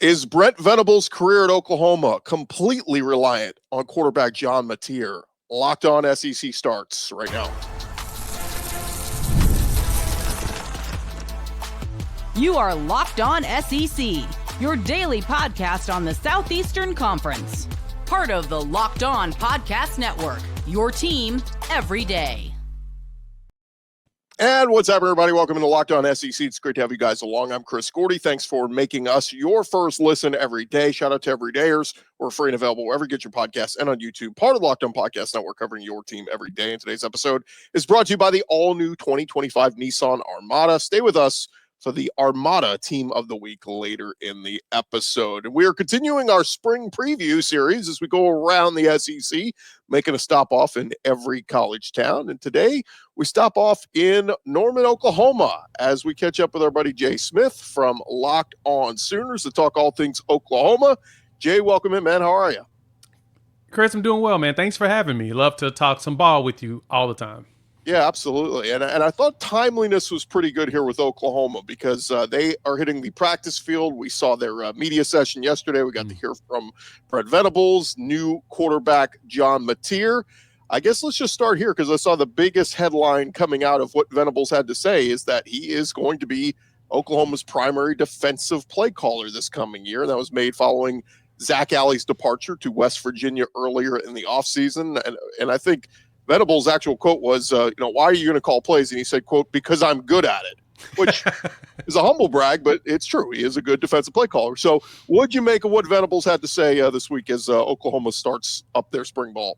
Is Brent Venables' career at Oklahoma completely reliant on quarterback John Mateer? Locked on SEC starts right now. You are Locked On SEC, your daily podcast on the Southeastern Conference. Part of the Locked On Podcast Network, your team every day. And what's up, everybody? Welcome to Locked On SEC. It's great to have you guys along. I'm Chris Gordy. Thanks for making us your first listen every day. Shout out to everydayers. We're free and available wherever you get your podcasts and on YouTube. Part of the Locked On Podcast Network, covering your team every day. And today's episode is brought to you by the all-new 2025 Nissan Armada. Stay with us for the Armada Team of the Week later in the episode. And we are continuing our spring preview series as we go around the SEC, making a stop off in every college town. And today we stop off in Norman, Oklahoma, as we catch up with our buddy Jay Smith from Locked On Sooners to talk all things Oklahoma. Jay, welcome in, man. How are you? Chris, I'm doing well, man. Thanks for having me. Love to talk some ball with you all the time. Yeah, absolutely. And I thought timeliness was pretty good here with Oklahoma because they are hitting the practice field. We saw their media session yesterday. We got to hear from Brent Venables, new quarterback John Mateer. I guess let's just start here because I saw the biggest headline coming out of what Venables had to say is that he is going to be Oklahoma's primary defensive play caller this coming year. And that was made following Zach Alley's departure to West Virginia earlier in the offseason. And I think Venables' actual quote was, why are you going to call plays? And he said, quote, because I'm good at it, which is a humble brag, but it's true. He is a good defensive play caller. So what'd you make of what Venables had to say this week as Oklahoma starts up their spring ball?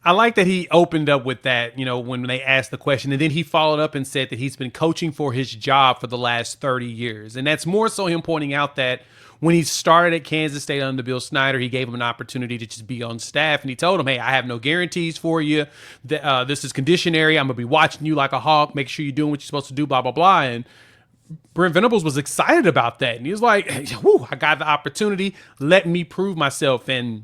I like that he opened up with that, when they asked the question, and then he followed up and said that he's been coaching for his job for the last 30 years. And that's more so him pointing out that when he started at Kansas State under Bill Snyder, he gave him an opportunity to just be on staff. And he told him, hey, I have no guarantees for you. This is conditionary. I'm going to be watching you like a hawk. Make sure you're doing what you're supposed to do, blah, blah, blah. And Brent Venables was excited about that. And he was like, whew, I got the opportunity. Let me prove myself. And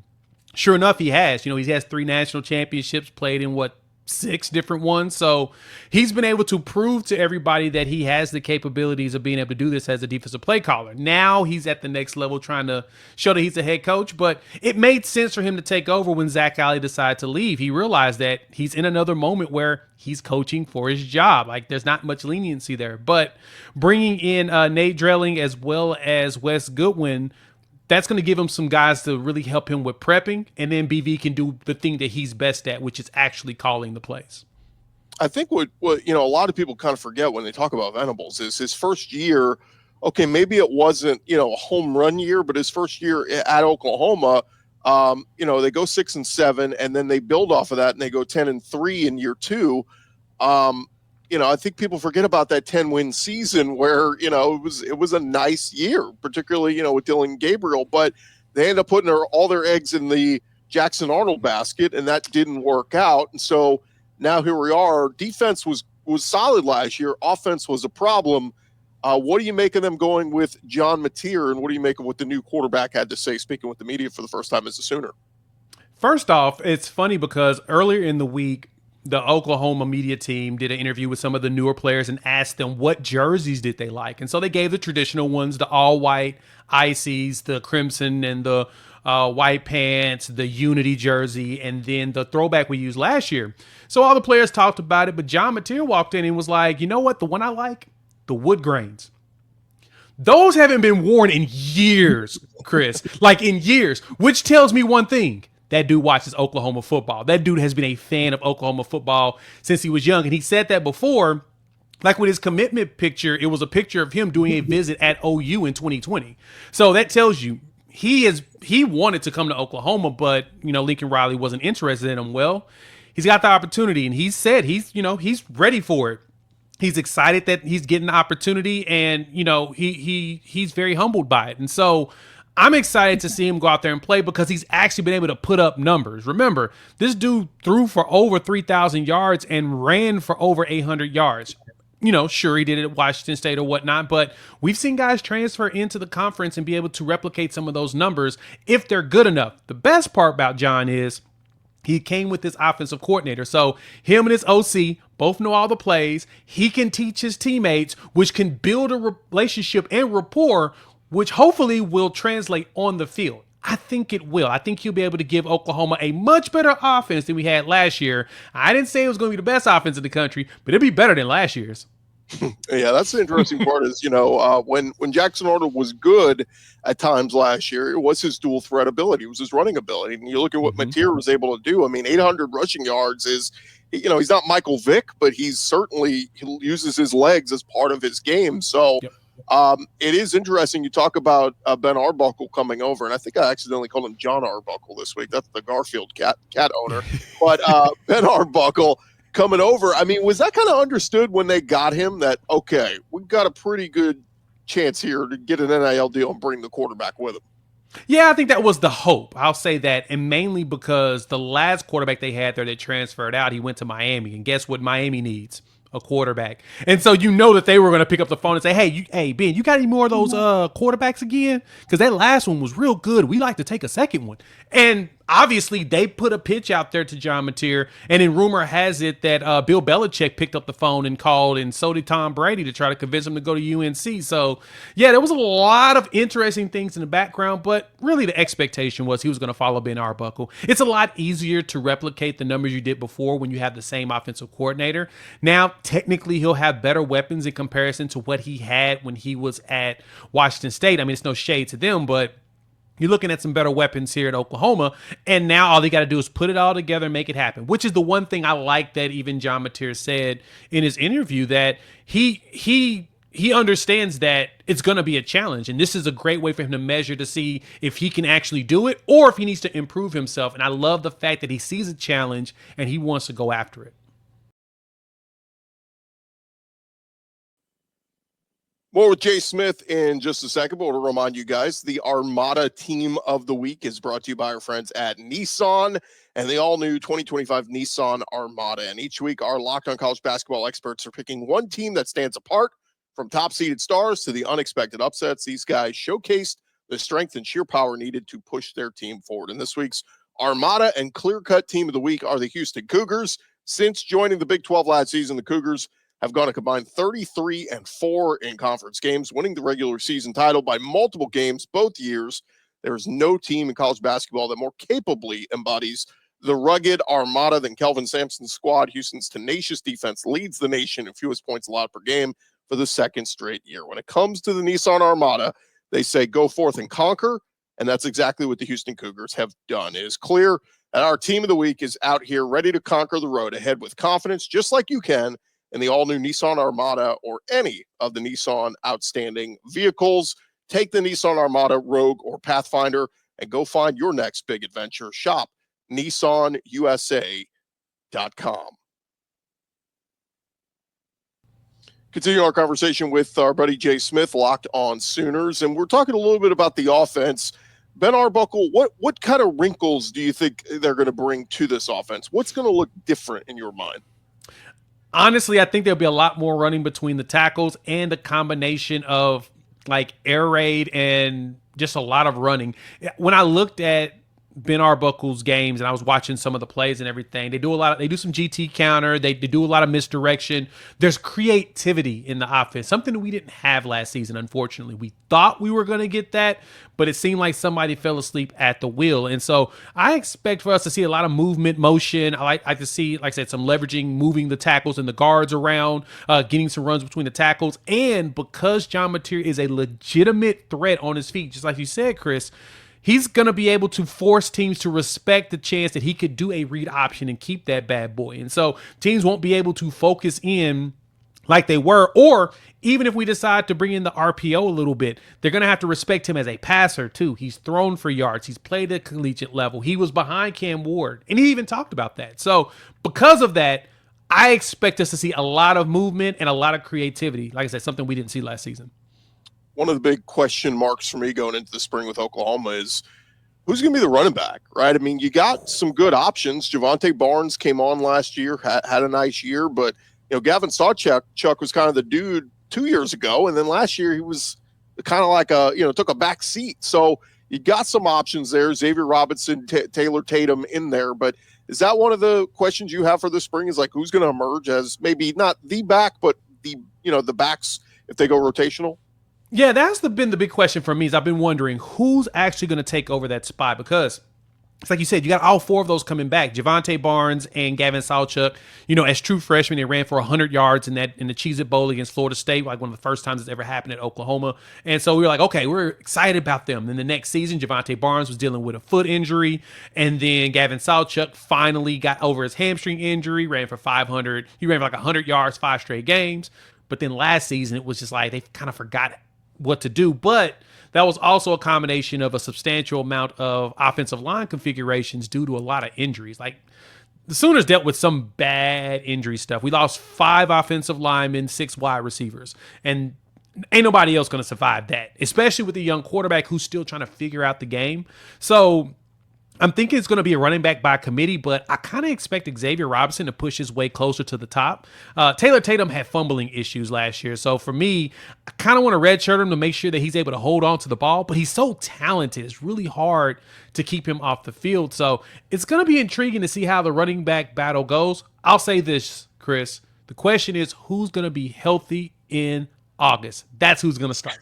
sure enough, he has. He has 3 national championships, played in 6 different ones. So he's been able to prove to everybody that he has the capabilities of being able to do this as a defensive play caller. Now he's at the next level trying to show that he's a head coach, but it made sense for him to take over when Zach Alley decided to leave. He realized that he's in another moment where he's coaching for his job. Like, there's not much leniency there, but bringing in Nate Drilling as well as Wes Goodwin, that's going to give him some guys to really help him with prepping, and then BV can do the thing that he's best at, which is actually calling the plays. I think what a lot of people kind of forget when they talk about Venables is his first year. Okay, maybe it wasn't a home run year, but his first year at Oklahoma, they go 6-7, and then they build off of that, and they go 10-3 in year 2. I think people forget about that 10-win season where, it was a nice year, particularly, with Dylan Gabriel, but they end up putting all their eggs in the Jackson Arnold basket, and that didn't work out. And so now here we are. Defense was solid last year. Offense was a problem. What do you make of them going with John Mateer, and what do you make of what the new quarterback had to say, speaking with the media for the first time as a Sooner? First off, it's funny because earlier in the week, the Oklahoma media team did an interview with some of the newer players and asked them what jerseys did they like. And so they gave the traditional ones, the all-white Ices, the crimson and the white pants, the Unity jersey, and then the throwback we used last year. So all the players talked about it, but John Mateer walked in and was like, you know what, the one I like? The wood grains. Those haven't been worn in years, Chris, like in years, which tells me one thing. That dude watches Oklahoma football. That dude has been a fan of Oklahoma football since he was young. And he said that before, like with his commitment picture, it was a picture of him doing a visit at OU in 2020. So that tells you he wanted to come to Oklahoma, but, Lincoln Riley wasn't interested in him. Well, he's got the opportunity, and he said he's ready for it. He's excited that he's getting the opportunity, and, he's very humbled by it. And so I'm excited to see him go out there and play because he's actually been able to put up numbers. Remember, this dude threw for over 3,000 yards and ran for over 800 yards. Sure, he did it at Washington State or whatnot, but we've seen guys transfer into the conference and be able to replicate some of those numbers if they're good enough. The best part about John is he came with this offensive coordinator. So him and his OC both know all the plays. He can teach his teammates, which can build a relationship and rapport which hopefully will translate on the field. I think it will. I think he'll be able to give Oklahoma a much better offense than we had last year. I didn't say it was going to be the best offense in the country, but it'll be better than last year's. Yeah, that's the interesting part is, when Jackson Arnold was good at times last year, it was his dual threat ability. It was his running ability. And you look at what Mateer was able to do. I mean, 800 rushing yards is, he's not Michael Vick, but he uses his legs as part of his game. So it is interesting. You talk about Ben Arbuckle coming over, and I think I accidentally called him John Arbuckle this week. That's the Garfield cat owner. But Ben Arbuckle coming over. I mean, was that kind of understood when they got him that, okay, we've got a pretty good chance here to get an NIL deal and bring the quarterback with him? Yeah, I think that was the hope. I'll say that. And mainly because the last quarterback they had there that transferred out, he went to Miami. And guess what Miami needs? A quarterback. And so that they were going to pick up the phone and say, hey, Ben, you got any more of those quarterbacks again? Because that last one was real good. We like to take a second one. And obviously, they put a pitch out there to John Mateer, and then rumor has it that Bill Belichick picked up the phone and called, and so did Tom Brady to try to convince him to go to UNC. So, yeah, there was a lot of interesting things in the background, but really the expectation was he was going to follow Ben Arbuckle. It's a lot easier to replicate the numbers you did before when you have the same offensive coordinator. Now, technically, he'll have better weapons in comparison to what he had when he was at Washington State. I mean, it's no shade to them, but you're looking at some better weapons here at Oklahoma, and now all they got to do is put it all together and make it happen, which is the one thing I like that even John Mateer said in his interview, that he understands that it's going to be a challenge, and this is a great way for him to measure to see if he can actually do it or if he needs to improve himself. And I love the fact that he sees a challenge and he wants to go after it. More with Jay Smith in just a second, but I want to remind you guys, the Armada Team of the Week is brought to you by our friends at Nissan and the all-new 2025 Nissan Armada. And each week, our Locked On College basketball experts are picking one team that stands apart, from top-seeded stars to the unexpected upsets. These guys showcased the strength and sheer power needed to push their team forward. And this week's Armada and clear-cut Team of the Week are the Houston Cougars. Since joining the Big 12 last season, the Cougars have gone a combined 33-4 in conference games, winning the regular season title by multiple games both years. There is no team in college basketball that more capably embodies the rugged Armada than Kelvin Sampson's squad. Houston's tenacious defense leads the nation in fewest points allowed per game for the second straight year. When it comes to the Nissan Armada, they say go forth and conquer, and that's exactly what the Houston Cougars have done. It is clear that our Team of the Week is out here ready to conquer the road ahead with confidence, just like you can in the all-new Nissan Armada or any of the Nissan outstanding vehicles. Take the Nissan Armada, Rogue, or Pathfinder and go find your next big adventure. Shop NissanUSA.com. Continue our conversation with our buddy Jay Smith, Locked On Sooners, and we're talking a little bit about the offense. Ben Arbuckle, what kind of wrinkles do you think they're going to bring to this offense? What's going to look different in your mind? Honestly, I think there'll be a lot more running between the tackles and a combination of like air raid and just a lot of running. When I looked at Ben Arbuckle's games and I was watching some of the plays and everything, they do some GT counter, they do a lot of misdirection. There's creativity in the offense, something that we didn't have last season, unfortunately. We thought we were going to get that, but it seemed like somebody fell asleep at the wheel. And so I expect for us to see a lot of movement, motion. I like to see, like I said, some leveraging, moving the tackles and the guards around, getting some runs between the tackles. And because John Mateer is a legitimate threat on his feet, just like you said, Chris, he's going to be able to force teams to respect the chance that he could do a read option and keep that bad boy. And so teams won't be able to focus in like they were, or even if we decide to bring in the RPO a little bit, they're going to have to respect him as a passer too. He's thrown for yards. He's played at collegiate level. He was behind Cam Ward, and he even talked about that. So because of that, I expect us to see a lot of movement and a lot of creativity. Like I said, something we didn't see last season. One of the big question marks for me going into the spring with Oklahoma is who's going to be the running back, right? I mean, you got some good options. Jovantae Barnes came on last year, had a nice year, but Gavin Sawchuk was kind of the dude 2 years ago, and then last year he was kind of like took a back seat. So you got some options there. Xavier Robinson, Taylor Tatum in there, but is that one of the questions you have for the spring? Is like who's going to emerge as maybe not the back, but the backs if they go rotational? Yeah, that's been the big question for me is I've been wondering who's actually going to take over that spot because it's like you said, you got all four of those coming back. Jovantae Barnes and Gavin Sawchuk, as true freshmen, they ran for 100 yards in the Cheez-It Bowl against Florida State, like one of the first times it's ever happened at Oklahoma. And so we were like, okay, we're excited about them. Then the next season, Jovantae Barnes was dealing with a foot injury. And then Gavin Sawchuk finally got over his hamstring injury, ran for 500. He ran for like 100 yards, 5 straight games. But then last season, it was just like they kind of forgot what to do. But that was also a combination of a substantial amount of offensive line configurations due to a lot of injuries. Like the Sooners dealt with some bad injury stuff. We lost 5 offensive linemen, 6 wide receivers, and ain't nobody else going to survive that, especially with a young quarterback who's still trying to figure out the game. So I'm thinking it's going to be a running back by committee, but I kind of expect Xavier Robinson to push his way closer to the top. Taylor Tatum had fumbling issues last year, so for me, I kind of want to redshirt him to make sure that he's able to hold on to the ball, but he's so talented. It's really hard to keep him off the field, so it's going to be intriguing to see how the running back battle goes. I'll say this, Chris. The question is who's going to be healthy in August. That's who's going to start.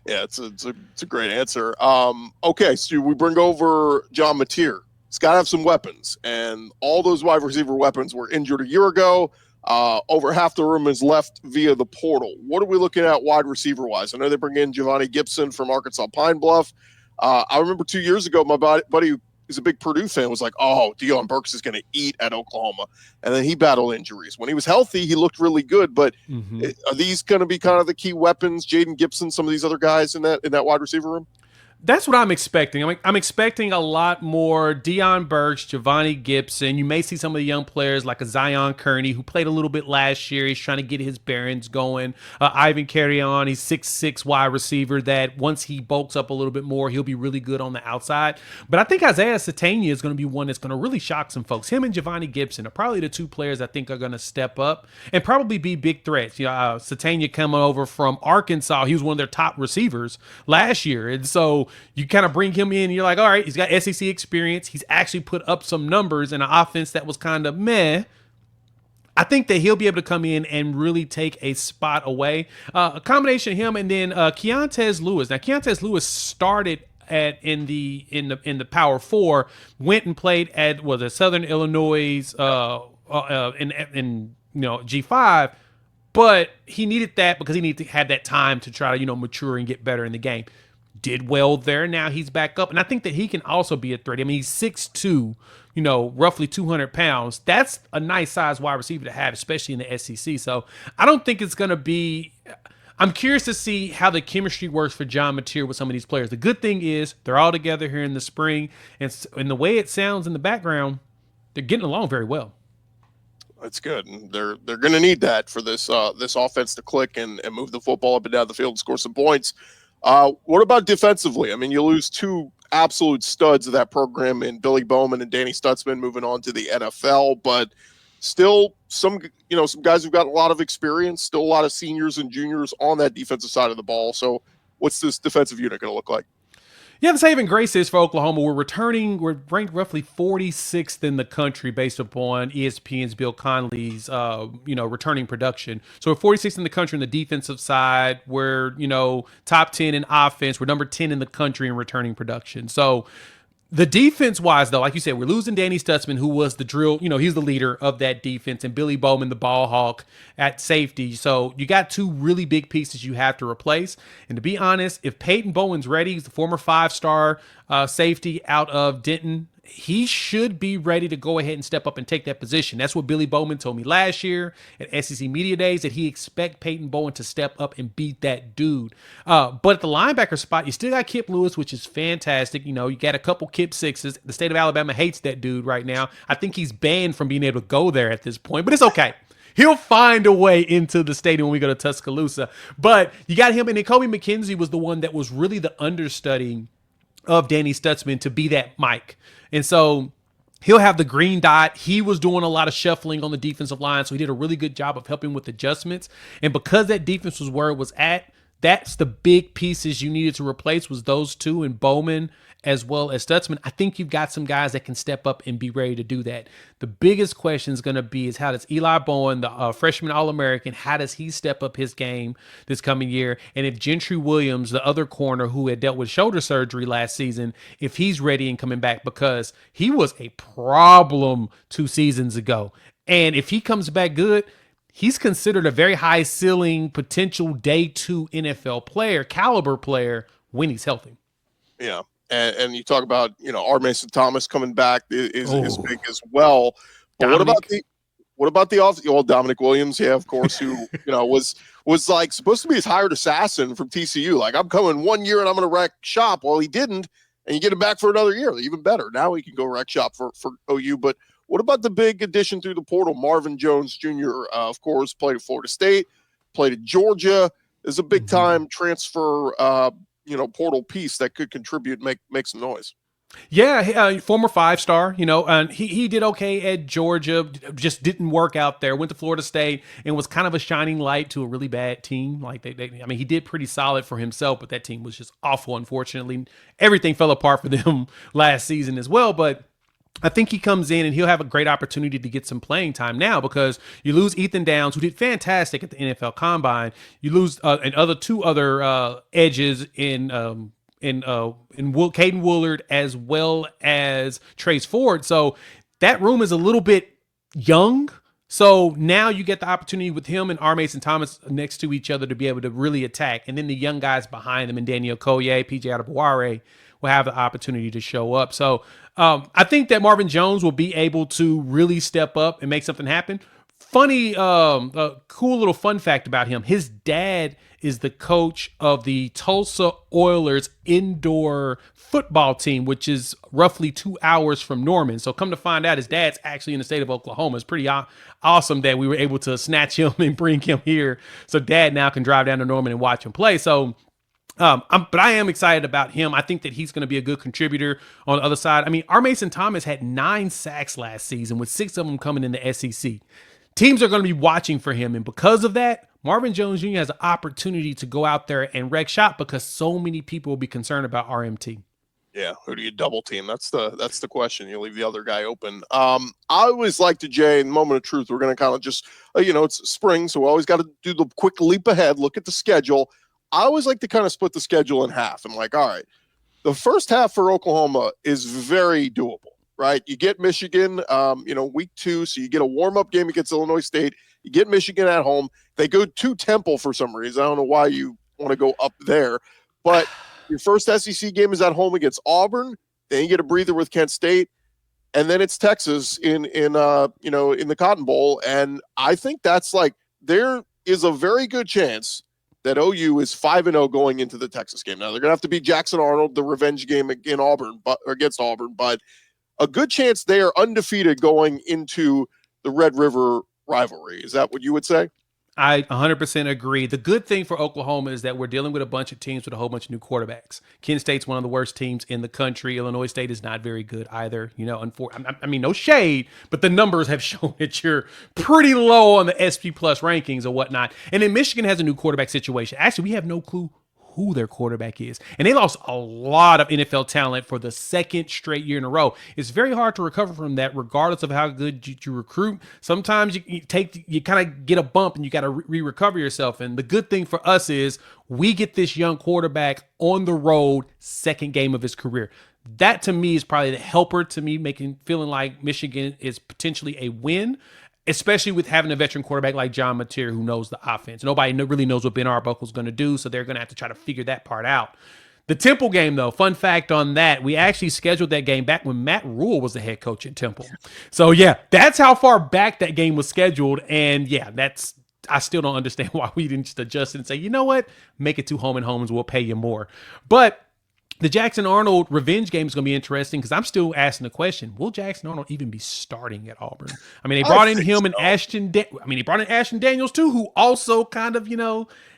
Yeah, it's a great answer. Okay, so we bring over John Mateer. He's got to have some weapons, and all those wide receiver weapons were injured a year ago. Over half the room is left via the portal. What are we looking at wide receiver wise? I know they bring in Giovanni Gibson from Arkansas Pine Bluff. I remember 2 years ago, my buddy who's a big Purdue fan was like, oh, Deion Burks is going to eat at Oklahoma. And then he battled injuries. When he was healthy, he looked really good. But are these going to be kind of the key weapons, Jaden Gibson, some of these other guys in that wide receiver room? That's what I'm expecting. I'm expecting a lot more Deion Burks, Giovanni Gibson. You may see some of the young players like a Zion Kearney, who played a little bit last year. He's trying to get his bearings going. Ivan Carrion, he's 6'6" wide receiver that once he bulks up a little bit more, he'll be really good on the outside. But I think Isaiah Satania is going to be one that's going to really shock some folks. Him and Giovanni Gibson are probably the 2 players I think are going to step up and probably be big threats. Satania coming over from Arkansas, he was one of their top receivers last year. And so you kind of bring him in and you're like, all right, he's got SEC experience. He's actually put up some numbers in an offense that was kind of meh. I think that he'll be able to come in and really take a spot away. A combination of him and then Keontez Lewis. Now, Keontez Lewis started in the Power 4, went and played at Southern Illinois in G5, but he needed that because he needed to have that time to try to mature and get better in the game. Did well there. Now he's back up, and I think that he can also be a threat. I mean, he's 6'2", roughly 200 pounds. That's a nice size wide receiver to have, especially in the SEC. So I don't think it's going to be. I'm curious to see how the chemistry works for John Mateer with some of these players. The good thing is they're all together here in the spring, and the way it sounds in the background, they're getting along very well. That's good. And they're going to need that for this offense to click and move the football up and down the field and score some points. What about defensively? I mean, you lose 2 absolute studs of that program in Billy Bowman and Danny Stutzman moving on to the NFL, but still some guys who've got a lot of experience, still a lot of seniors and juniors on that defensive side of the ball. So what's this defensive unit going to look like? Yeah, the saving grace is for Oklahoma, we're ranked roughly 46th in the country based upon ESPN's Bill Connelly's, returning production. So we're 46th in the country on the defensive side. We're, top 10 in offense. We're number 10 in the country in returning production. So the defense-wise, though, like you said, we're losing Danny Stutzman, who was the drill. He's the leader of that defense, and Billy Bowman, the ball hawk at safety. So you got 2 really big pieces you have to replace. And to be honest, if Peyton Bowen's ready, he's the former 5-star safety out of Denton, he should be ready to go ahead and step up and take that position. That's what Billy Bowman told me last year at SEC Media Days, that he expect Peyton Bowen to step up and beat that dude. But at the linebacker spot, you still got Kip Lewis, which is fantastic. You got a couple Kip 6s. The state of Alabama hates that dude right now. I think he's banned from being able to go there at this point, but it's okay. He'll find a way into the stadium when we go to Tuscaloosa. But you got him, and then Kobe McKenzie was the one that was really the understudy of Danny Stutzman to be that Mike. And so he'll have the green dot. He was doing a lot of shuffling on the defensive line, so he did a really good job of helping with adjustments. And because that defense was where it was at, that's the big pieces you needed to replace was those two and Bowman as well as Stutzman. I think you've got some guys that can step up and be ready to do that. The biggest question is going to be is how does Eli Bowen, the freshman All-American, how does he step up his game this coming year? And if Gentry Williams, the other corner who had dealt with shoulder surgery last season, if he's ready and coming back, because he was a problem 2 seasons ago. And if he comes back good, he's considered a very high ceiling potential day 2 NFL player, caliber player when he's healthy. Yeah. And you talk about, R. Mason Thomas coming back is big as well. But what about the off? Well, Dominic Williams, yeah, of course, who was like supposed to be his hired assassin from TCU. Like, I'm coming 1 year and I'm going to wreck shop. Well, he didn't, and you get him back for another year. Even better. Now he can go wreck shop for OU. But what about the big addition through the portal? Marvin Jones Jr., of course, played at Florida State, played at Georgia. Is a big time transfer. Portal piece that could contribute, make some noise. Yeah, former 5-star, and he did okay at Georgia, just didn't work out there. Went to Florida State and was kind of a shining light to a really bad team. Like he did pretty solid for himself, but that team was just awful. Unfortunately, everything fell apart for them last season as well. But I think he comes in and he'll have a great opportunity to get some playing time now because you lose Ethan Downs, who did fantastic at the NFL Combine. You lose two other edges in Caden Woolard as well as Trace Ford. So that room is a little bit young. So now you get the opportunity with him and R. Mason Thomas next to each other to be able to really attack. And then the young guys behind them and Daniel Collier, PJ Adebaware will have the opportunity to show up. So I think that Marvin Jones will be able to really step up and make something happen. Funny, cool little fun fact about him. His dad is the coach of the Tulsa Oilers indoor football team, which is roughly 2 hours from Norman. So come to find out, his dad's actually in the state of Oklahoma. It's pretty awesome that we were able to snatch him and bring him here. So dad now can drive down to Norman and watch him play. So but I am excited about him. I think that he's going to be a good contributor on the other side. R. Mason Thomas had 9 sacks last season, with 6 of them coming in the SEC. Teams are going to be watching for him. And because of that, Marvin Jones Jr. has an opportunity to go out there and wreck shop because so many people will be concerned about RMT. Yeah, who do you double team? That's the question. You leave the other guy open. I always like to, Jay, in the moment of truth, we're going to kind of just, it's spring, so we always got to do the quick leap ahead, look at the schedule. I always like to kind of split the schedule in half. I'm like, all right, the first half for Oklahoma is very doable, right? You get Michigan, week 2, so you get a warm-up game against Illinois State. You get Michigan at home. They go to Temple for some reason. I don't know why you want to go up there, but your first SEC game is at home against Auburn. Then you get a breather with Kent State, and then it's Texas in the Cotton Bowl. And I think that's there is a very good chance that OU is 5-0 going into the Texas game. Now they're gonna have to beat Jackson Arnold, the revenge game against Auburn, but a good chance they are undefeated going into the Red River rivalry. Is that what you would say? I 100% agree. The good thing for Oklahoma is that we're dealing with a bunch of teams with a whole bunch of new quarterbacks. Kent State's one of the worst teams in the country. Illinois State is not very good either. No shade, but the numbers have shown that you're pretty low on the SP Plus rankings or whatnot. And then Michigan has a new quarterback situation. Actually, we have no clue who their quarterback is. And they lost a lot of NFL talent for the second straight year in a row. It's very hard to recover from that regardless of how good you recruit. Sometimes you kind of get a bump and you got to recover yourself. And the good thing for us is we get this young quarterback on the road, second game of his career. That to me is probably the helper to me, feeling like Michigan is potentially a win, especially with having a veteran quarterback like Jovantae Mateer who knows the offense. Nobody really knows what Ben Arbuckle is going to do, so they're going to have to try to figure that part out. The Temple game, though, fun fact on that, we actually scheduled that game back when Matt Rule was the head coach at Temple. So, yeah, that's how far back that game was scheduled. And, yeah, I still don't understand why we didn't just adjust it and say, you know what, make it 2 home and homes, we'll pay you more. But the Jackson Arnold revenge game is going to be interesting because I'm still asking the question, will Jackson Arnold even be starting at Auburn? They brought in him and Ashton. He brought in Ashton Daniels too, who also kind of,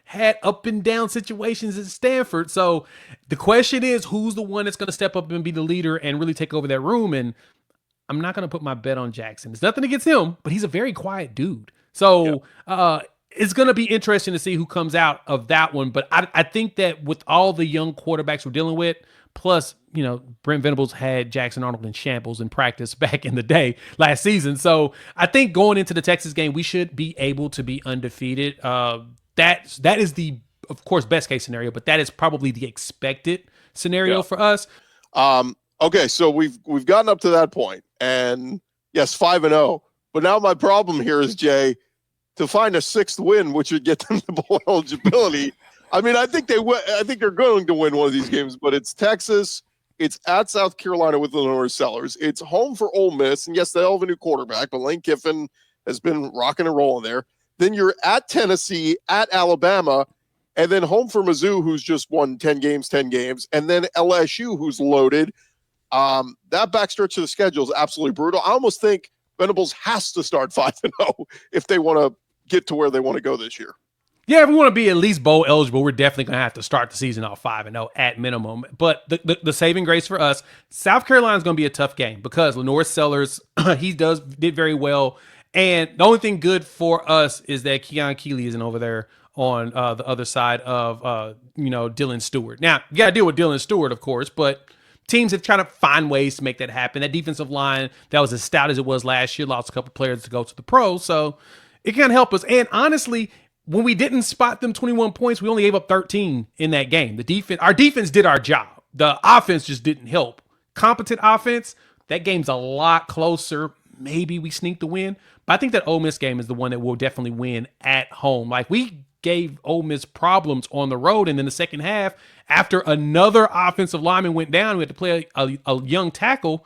had up and down situations at Stanford. So the question is, who's the one that's going to step up and be the leader and really take over that room? And I'm not going to put my bet on Jackson. There's nothing against him, but he's a very quiet dude. So, it's going to be interesting to see who comes out of that one. But I think that with all the young quarterbacks we're dealing with, plus, Brent Venables had Jackson Arnold in shambles in practice back in the day last season. So I think going into the Texas game, we should be able to be undefeated. That is the, of course, best case scenario, but that is probably the expected scenario for us. Okay, so we've gotten up to that point, and yes, 5-0. But now my problem here is, Jay, to find a sixth win, which would get them to bowl eligibility. I mean, I think they're going to win one of these games, but it's Texas, it's at South Carolina with Illinois Sellers, it's home for Ole Miss, and yes, they'll have a new quarterback, but Lane Kiffin has been rocking and rolling there. Then you're at Tennessee, at Alabama, and then home for Mizzou, who's just won 10 games, and then LSU, who's loaded. That backstretch of the schedule is absolutely brutal. I almost think Venables has to start 5-0 if they want to get to where they want to go this year. Yeah, if we want to be at least bowl eligible, we're definitely going to have to start the season off 5-0 at minimum. But the saving grace for us, South Carolina is going to be a tough game because Lenore Sellers, did very well. And the only thing good for us is that Keon Keeley isn't over there on the other side of, Dylan Stewart. Now, you got to deal with Dylan Stewart, of course, but teams have tried to find ways to make that happen. That defensive line that was as stout as it was last year lost a couple players to go to the pros, so it can help us. And honestly, when we didn't spot them 21 points, we only gave up 13 in that game. Our defense did our job. The offense just didn't help. Competent offense, that game's a lot closer. Maybe we sneak the win, but I think that Ole Miss game is the one that we'll definitely win at home. Like, we gave Ole Miss problems on the road, and then the second half, after another offensive lineman went down, we had to play a young tackle.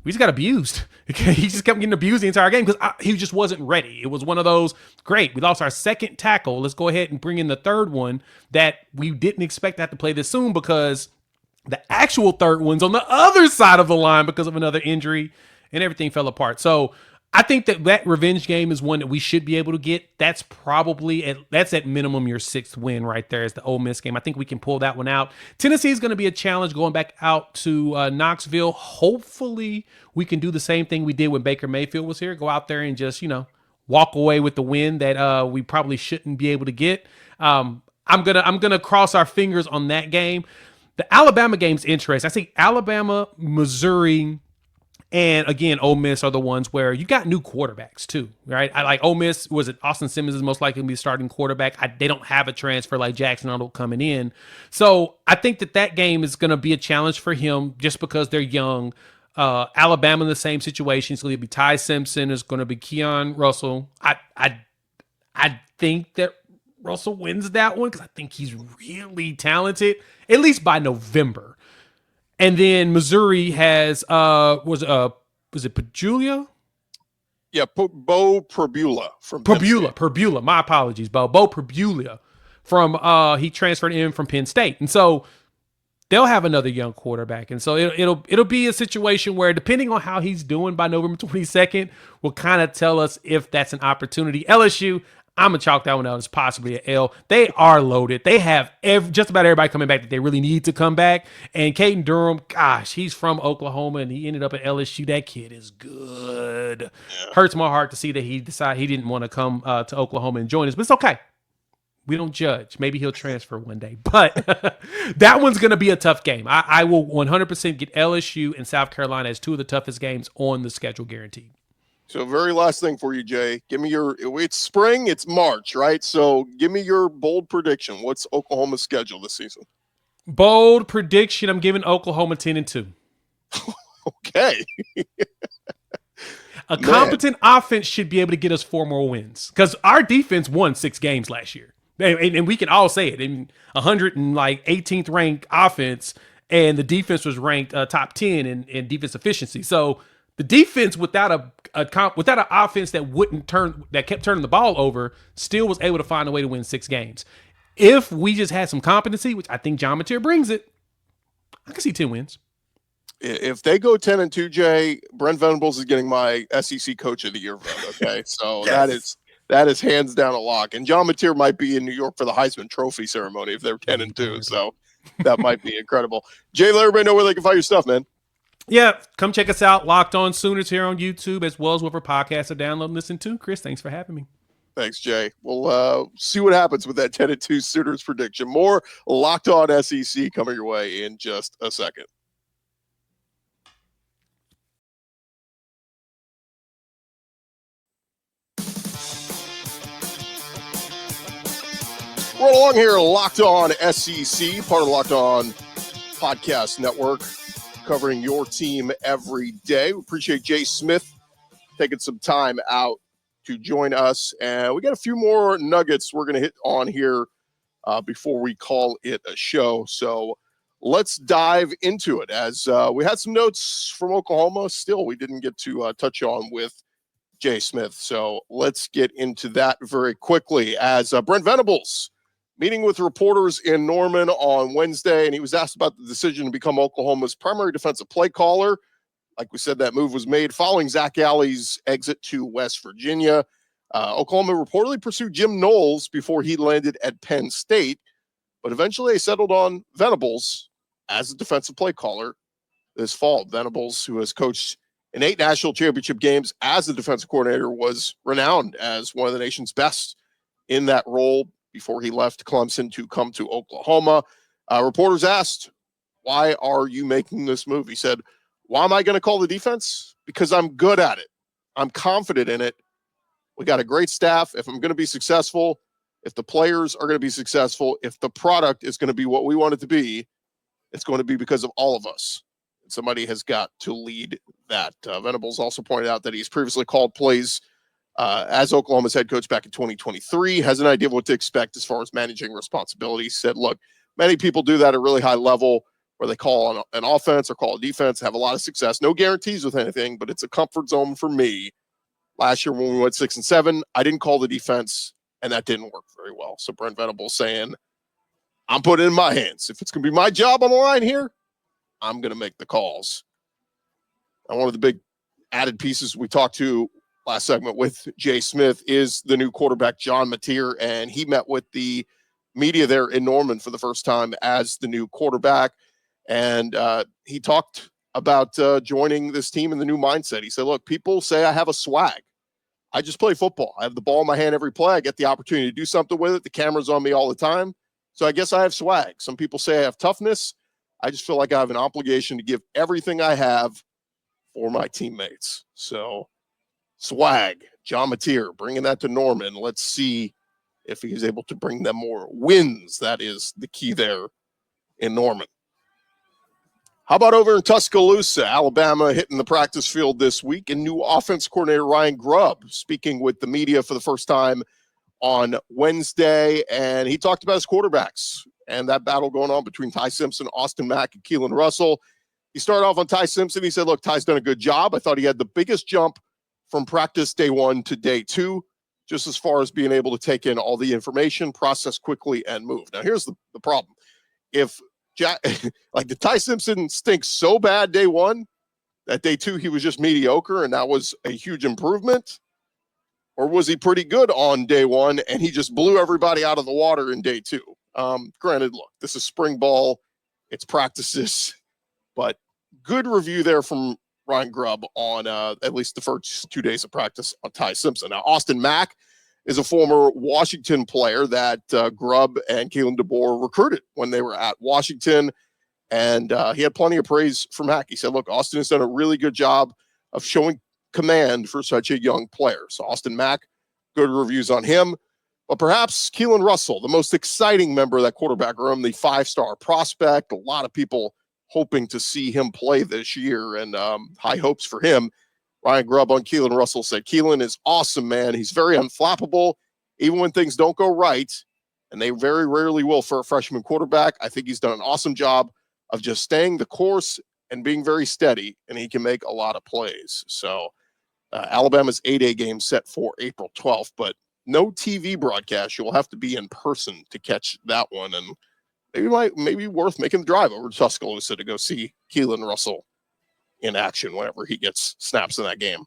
We just got abused. He just kept getting abused the entire game because he just wasn't ready. It was one of those, great, we lost our second tackle. Let's go ahead and bring in the third one that we didn't expect to have to play this soon because the actual third one's on the other side of the line because of another injury, and everything fell apart. So I think that revenge game is one that we should be able to get. That's that's at minimum your sixth win right there is the Ole Miss game. I think we can pull that one out. Tennessee is going to be a challenge going back out to Knoxville. Hopefully we can do the same thing we did when Baker Mayfield was here. Go out there and just, walk away with the win that we probably shouldn't be able to get. I'm gonna cross our fingers on that game. The Alabama game's interesting. I think Alabama, Missouri, and again, Ole Miss are the ones where you got new quarterbacks too, right? I like Ole Miss. Was it Austin Simmons is most likely to be the starting quarterback? They don't have a transfer like Jackson Arnold coming in, so I think that game is going to be a challenge for him just because they're young. Alabama in the same situation. It's going to be Ty Simpson. It's going to be Keon Russell. I think that Russell wins that one because I think he's really talented, at least by November. And then Missouri has was it Pajulia? Yeah, Bo Perbula from Perbula. My apologies, Bo Perbula from he transferred in from Penn State, and so they'll have another young quarterback, and so it'll be a situation where depending on how he's doing by November 22nd will kind of tell us if that's an opportunity. LSU, I'm going to chalk that one out as possibly an L. They are loaded. They have just about everybody coming back that they really need to come back. And Caden Durham, gosh, he's from Oklahoma, and he ended up at LSU. That kid is good. Yeah. Hurts my heart to see that he decided he didn't want to come to Oklahoma and join us. But it's okay. We don't judge. Maybe he'll transfer one day. But that one's going to be a tough game. I will 100% get LSU and South Carolina as two of the toughest games on the schedule, guaranteed. So very last thing for you, Jay. Give me it's spring, it's March, right? So give me your bold prediction. What's Oklahoma's schedule this season? Bold prediction, I'm giving Oklahoma 10-2. Okay. A competent offense should be able to get us 4 more wins because our defense won 6 games last year. And we can all say it. In 118th ranked offense, and the defense was ranked top 10 in defense efficiency. So the defense, without an offense that kept turning the ball over, still was able to find a way to win 6 games. If we just had some competency, which I think Jovantae brings it, I can see 10 wins. If they go 10-2, Jay, Brent Venables is getting my SEC Coach of the Year vote. Okay, so yes. that is hands down a lock. And John Mateer might be in New York for the Heisman Trophy ceremony if they're 10-2. So that might be incredible. Jay, let everybody know where they can find your stuff, man. Yeah, come check us out. Locked On Sooners here on YouTube, as well as whatever podcasts are downloading and listening to. Chris, thanks for having me. Thanks, Jay. We'll see what happens with that 10-2 Sooners prediction. More Locked On SEC coming your way in just a second. We're along here, Locked On SEC, part of the Locked On Podcast Network, covering your team every day. We appreciate Jay Smith taking some time out to join us. And we got a few more nuggets we're going to hit on here before we call it a show. So let's dive into it. As we had some notes from Oklahoma, still we didn't get to touch on with Jay Smith. So let's get into that very quickly. As Brent Venables meeting with reporters in Norman on Wednesday, and he was asked about the decision to become Oklahoma's primary defensive play caller. Like we said, that move was made following Zach Alley's exit to West Virginia. Oklahoma reportedly pursued Jim Knowles before he landed at Penn State, but eventually they settled on Venables as a defensive play caller this fall. Venables, who has coached in 8 national championship games as the defensive coordinator, was renowned as one of the nation's best in that role before he left Clemson to come to Oklahoma. Reporters asked, why are you making this move? He said, why am I going to call the defense? Because I'm good at it. I'm confident in it. We got a great staff. If I'm going to be successful, if the players are going to be successful, if the product is going to be what we want it to be, it's going to be because of all of us. And somebody has got to lead that. Venables also pointed out that he's previously called plays as Oklahoma's head coach back in 2023, has an idea of what to expect as far as managing responsibilities. Said, look, many people do that at a really high level, where they call on an offense or call a defense, have a lot of success. No guarantees with anything, but it's a comfort zone for me. Last year when we went 6-7, I didn't call the defense, and that didn't work very well. So Brent Venables saying, I'm putting it in my hands. If it's going to be my job on the line here, I'm going to make the calls. And one of the big added pieces we talked to last segment with Jay Smith is the new quarterback, Jovantae Mateer, and he met with the media there in Norman for the first time as the new quarterback. And he talked about joining this team in the new mindset. He said, look, people say I have a swag. I just play football. I have the ball in my hand every play. I get the opportunity to do something with it. The camera's on me all the time. So I guess I have swag. Some people say I have toughness. I just feel like I have an obligation to give everything I have for my teammates. So swag, Jovantae Mateer, bringing that to Norman. Let's see if he's able to bring them more wins. That is the key there in Norman. How about over in Tuscaloosa, Alabama hitting the practice field this week, and new offense coordinator Ryan Grubb speaking with the media for the first time on Wednesday, and he talked about his quarterbacks and that battle going on between Ty Simpson, Austin Mack, and Keelan Russell. He started off on Ty Simpson. He said, look, Ty's done a good job. I thought he had the biggest jump from practice day 1 to day 2, just as far as being able to take in all the information, process quickly, and move. Now, here's the problem. If like the Ty Simpson stinks so bad day 1 that day 2 he was just mediocre and that was a huge improvement, or was he pretty good on day 1 and he just blew everybody out of the water in day 2? Granted, look, this is spring ball, it's practices, but good review there from Ryan Grubb on at least the first 2 days of practice on Ty Simpson. Now, Austin Mack is a former Washington player that Grubb and Kalen DeBoer recruited when they were at Washington. And he had plenty of praise from Mack. He said, look, Austin has done a really good job of showing command for such a young player. So Austin Mack, good reviews on him. But perhaps Keelan Russell, the most exciting member of that quarterback room, the 5-star prospect. A lot of people hoping to see him play this year, and high hopes for him. Ryan Grubb on Keelan Russell said, Keelan is awesome, man. He's very unflappable, even when things don't go right, and they very rarely will for a freshman quarterback. I think he's done an awesome job of just staying the course and being very steady, and he can make a lot of plays. So Alabama's 8A game set for April 12th, but no TV broadcast. You'll have to be in person to catch that one, and maybe worth making the drive over to Tuscaloosa to go see Keelan Russell in action whenever he gets snaps in that game.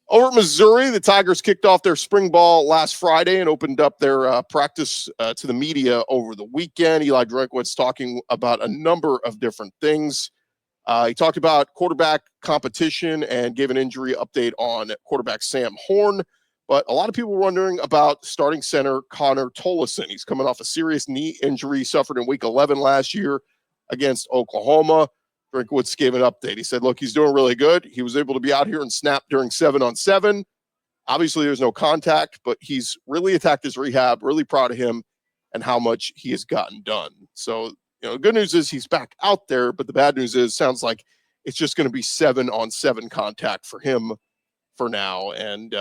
Over at Missouri, the Tigers kicked off their spring ball last Friday and opened up their practice to the media over the weekend. Eli Drinkwitz talking about a number of different things. He talked about quarterback competition and gave an injury update on quarterback Sam Horn. But a lot of people were wondering about starting center Connor Tolleson. He's coming off a serious knee injury suffered in week 11 last year against Oklahoma. Drinkwitz gave an update. He said, look, he's doing really good. He was able to be out here and snap during 7-on-7. Obviously, there's no contact, but he's really attacked his rehab. Really proud of him and how much he has gotten done. So, the good news is he's back out there, but the bad news is sounds like it's just going to be 7-on-7 contact for him for now. And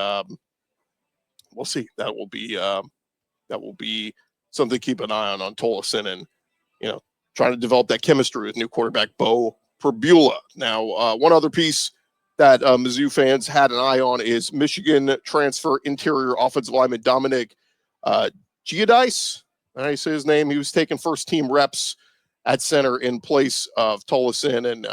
we'll see. That will be something to keep an eye on Tolleson and, trying to develop that chemistry with new quarterback Bo Perbula. Now, one other piece that Mizzou fans had an eye on is Michigan transfer interior offensive lineman Dominic Giudice. I say his name. He was taking first team reps at center in place of Tolleson, and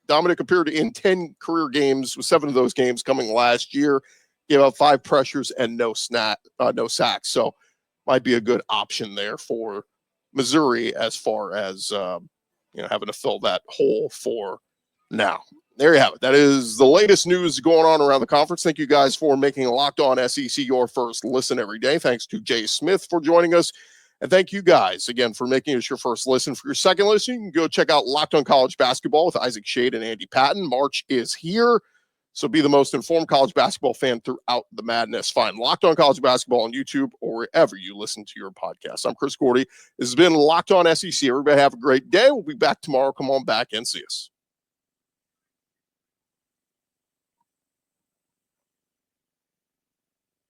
Dominic appeared in 10 career games, with 7 of those games coming last year. Gave up 5 pressures and no sacks. So might be a good option there for Missouri as far as having to fill that hole for now. There you have it. That is the latest news going on around the conference. Thank you guys for making Locked On SEC your first listen every day. Thanks to Jay Smith for joining us. And thank you guys again for making us your first listen. For your second listen, you can go check out Locked On College Basketball with Isaac Shade and Andy Patton. March is here, so be the most informed college basketball fan throughout the madness. Find Locked On College Basketball on YouTube or wherever you listen to your podcast. I'm Chris Gordy. This has been Locked On SEC. Everybody have a great day. We'll be back tomorrow. Come on back and see us.